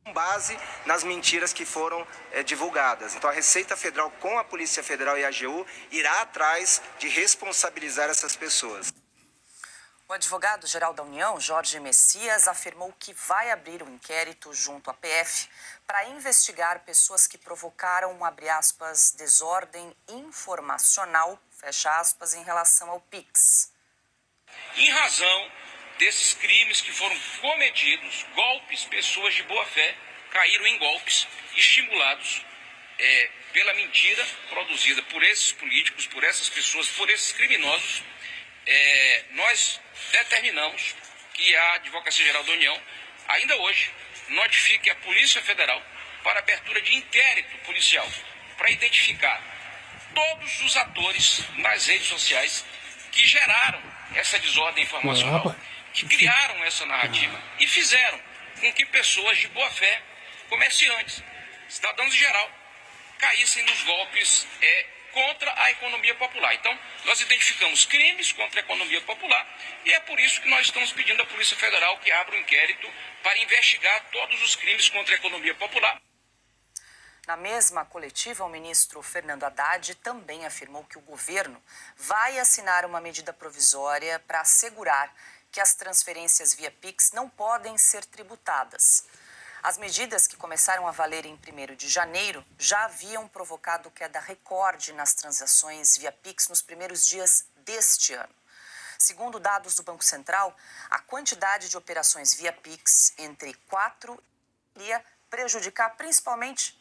Com base nas mentiras que foram divulgadas. Então a Receita Federal com a Polícia Federal e a AGU irá atrás de responsabilizar essas pessoas. O advogado-geral da União, Jorge Messias, afirmou que vai abrir um inquérito junto à PF para investigar pessoas que provocaram, abre aspas, desordem informacional, fecha aspas, em relação ao Pix. Em razão desses crimes que foram cometidos, golpes, pessoas de boa fé caíram em golpes estimulados pela mentira produzida por esses políticos, por essas pessoas, por esses criminosos. Nós determinamos que a Advocacia Geral da União, ainda hoje, notifique a Polícia Federal para abertura de inquérito policial para identificar todos os atores nas redes sociais que geraram essa desordem informacional, que criaram essa narrativa e fizeram com que pessoas de boa fé, comerciantes, cidadãos em geral, caíssem nos golpes contra a economia popular. Então, nós identificamos crimes contra a economia popular e é por isso que nós estamos pedindo à Polícia Federal que abra um inquérito para investigar todos os crimes contra a economia popular. Na mesma coletiva, o ministro Fernando Haddad também afirmou que o governo vai assinar uma medida provisória para assegurar que as transferências via Pix não podem ser tributadas. As medidas que começaram a valer em 1º de janeiro já haviam provocado queda recorde nas transações via Pix nos primeiros dias deste ano. Segundo dados do Banco Central, a quantidade de operações via Pix entre 4 iria prejudicar principalmente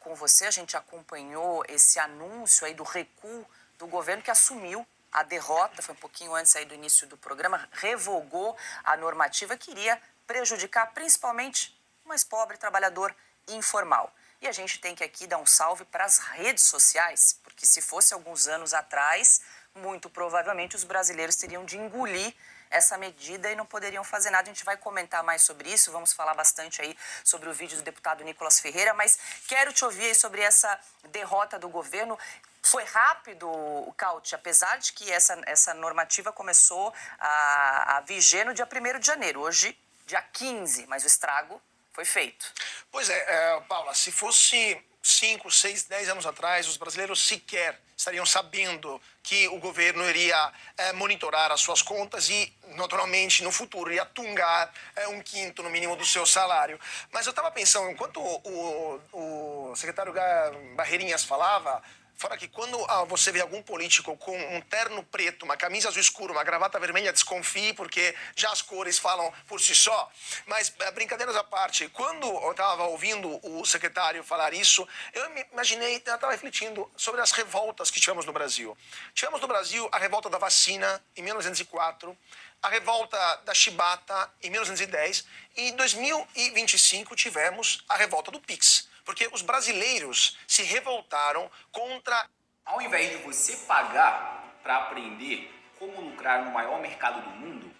com você. A gente acompanhou esse anúncio aí do recuo do governo que assumiu a derrota, foi um pouquinho antes aí do início do programa, revogou a normativa que iria prejudicar principalmente o mais pobre trabalhador informal. E a gente tem que aqui dar um salve para as redes sociais, porque se fosse alguns anos atrás, muito provavelmente os brasileiros teriam de engolir essa medida e não poderiam fazer nada. A gente vai comentar mais sobre isso, vamos falar bastante aí sobre o vídeo do deputado Nicolas Ferreira, mas quero te ouvir aí sobre essa derrota do governo. Foi rápido, Cauti, apesar de que essa normativa começou a viger no dia 1º de janeiro, hoje dia 15, mas o estrago foi feito. Pois é, Paula, se fosse 5, 6, 10 anos atrás, os brasileiros sequer estariam sabendo que o governo iria monitorar as suas contas e, naturalmente, no futuro iria tungar 1/5 no mínimo do seu salário. Mas eu estava pensando, enquanto o secretário Barreirinhas falava, fora que quando você vê algum político com um terno preto, uma camisa azul escuro, uma gravata vermelha, desconfie, porque já as cores falam por si só. Mas, brincadeiras à parte, quando eu estava ouvindo o secretário falar isso, eu me imaginei, eu estava refletindo sobre as revoltas que tivemos no Brasil. Tivemos no Brasil a revolta da vacina, em 1904, a revolta da chibata, em 1910, e em 2025 tivemos a revolta do Pix. Porque os brasileiros se revoltaram contra... Ao invés de você pagar para aprender como lucrar no maior mercado do mundo,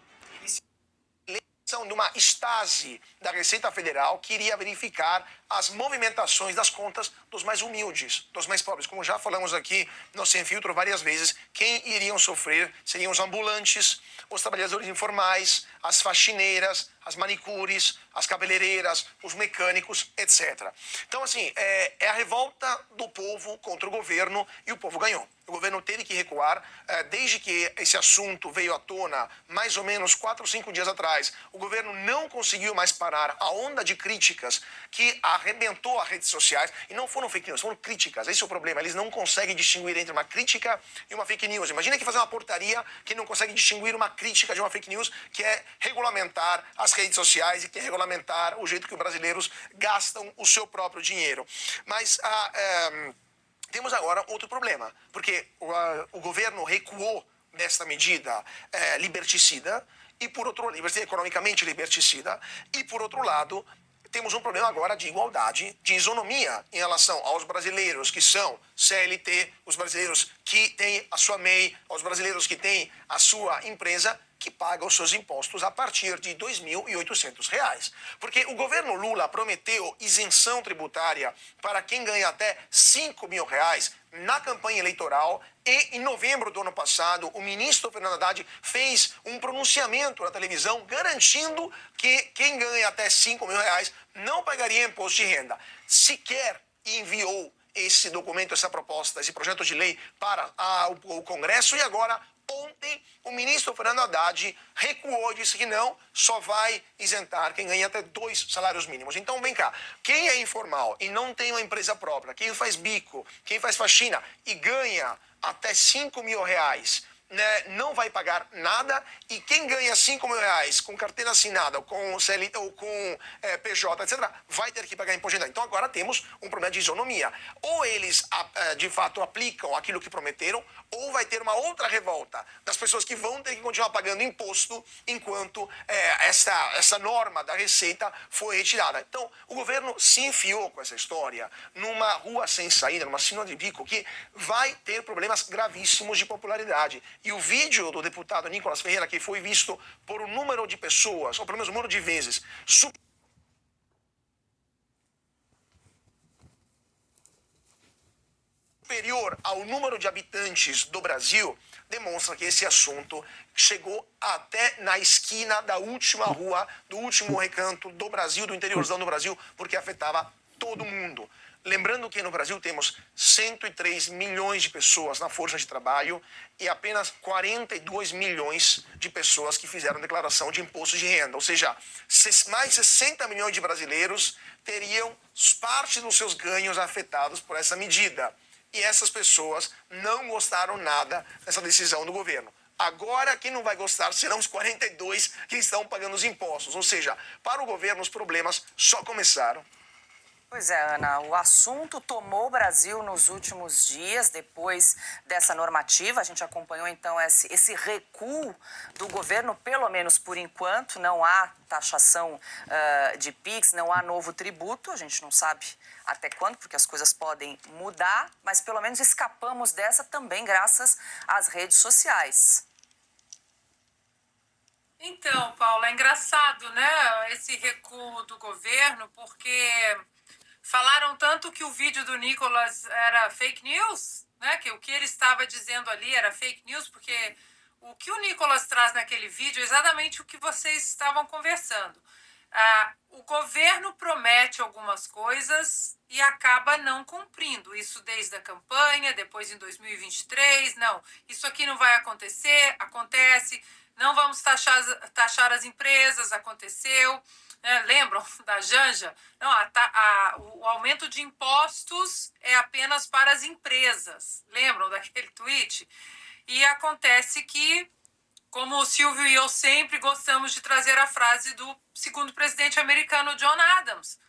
de uma estase da Receita Federal que iria verificar as movimentações das contas dos mais humildes, dos mais pobres. Como já falamos aqui no Sem Filtro várias vezes, quem iriam sofrer seriam os ambulantes, os trabalhadores informais, as faxineiras, as manicures, as cabeleireiras, os mecânicos, etc. Então, assim, é a revolta do povo contra o governo e o povo ganhou. O governo teve que recuar, desde que esse assunto veio à tona, mais ou menos 4 ou 5 dias atrás, o governo não conseguiu mais parar a onda de críticas que arrebentou as redes sociais, e não foram fake news, foram críticas. Esse é o problema, eles não conseguem distinguir entre uma crítica e uma fake news. Imagina que fazer uma portaria que não consegue distinguir uma crítica de uma fake news, que é regulamentar as redes sociais e que é regulamentar o jeito que os brasileiros gastam o seu próprio dinheiro. Mas temos agora outro problema, porque o governo recuou desta medida liberticida, e por outro lado, economicamente liberticida, e por outro lado, temos um problema agora de igualdade, de isonomia em relação aos brasileiros que são CLT, os brasileiros que têm a sua MEI, aos brasileiros que têm a sua empresa que paga os seus impostos a partir de R$ 2.800. Porque o governo Lula prometeu isenção tributária para quem ganha até R$ 5.000 na campanha eleitoral e em novembro do ano passado o ministro Fernando Haddad fez um pronunciamento na televisão garantindo que quem ganha até R$ 5.000 não pagaria imposto de renda. Sequer enviou esse documento, essa proposta, esse projeto de lei para o Congresso e agora, ontem, o ministro Fernando Haddad recuou e disse que não, só vai isentar quem ganha até 2 salários mínimos. Então, vem cá, quem é informal e não tem uma empresa própria, quem faz bico, quem faz faxina e ganha até R$ 5.000, né, não vai pagar nada, e quem ganha R$ 5.000 com carteira assinada, ou com CLT, ou com PJ, etc., vai ter que pagar imposto de renda. Então agora temos um problema de isonomia. Ou eles, de fato, aplicam aquilo que prometeram, ou vai ter uma outra revolta das pessoas que vão ter que continuar pagando imposto enquanto essa norma da Receita foi retirada. Então, o governo se enfiou com essa história numa rua sem saída, numa sinuca de bico, que vai ter problemas gravíssimos de popularidade. E o vídeo do deputado Nicolas Ferreira, que foi visto por um número de pessoas, ou pelo menos um número de vezes, superior ao número de habitantes do Brasil, demonstra que esse assunto chegou até na esquina da última rua, do último recanto do Brasil, do interiorzão do Brasil, porque afetava todo mundo. Lembrando que no Brasil temos 103 milhões de pessoas na força de trabalho e apenas 42 milhões de pessoas que fizeram declaração de imposto de renda. Ou seja, mais de 60 milhões de brasileiros teriam parte dos seus ganhos afetados por essa medida. E essas pessoas não gostaram nada dessa decisão do governo. Agora, quem não vai gostar serão os 42 que estão pagando os impostos. Ou seja, para o governo, os problemas só começaram. Pois é, Ana, o assunto tomou o Brasil nos últimos dias, depois dessa normativa. A gente acompanhou, então, esse recuo do governo, pelo menos por enquanto. Não há taxação de PIX, não há novo tributo. A gente não sabe até quando, porque as coisas podem mudar, mas pelo menos escapamos dessa também graças às redes sociais. Então, Paula, é engraçado, né, esse recuo do governo, porque falaram tanto que o vídeo do Nicolas era fake news, né, que o que ele estava dizendo ali era fake news, porque o que o Nicolas traz naquele vídeo é exatamente o que vocês estavam conversando. O governo promete algumas coisas e acaba não cumprindo. Isso desde a campanha, depois em 2023, não, isso aqui não vai acontecer, acontece, não vamos taxar as empresas, aconteceu. Lembram da Janja? Não, o aumento de impostos é apenas para as empresas. Lembram daquele tweet? E acontece que, como o Silvio e eu sempre gostamos de trazer a frase do segundo presidente americano, John Adams,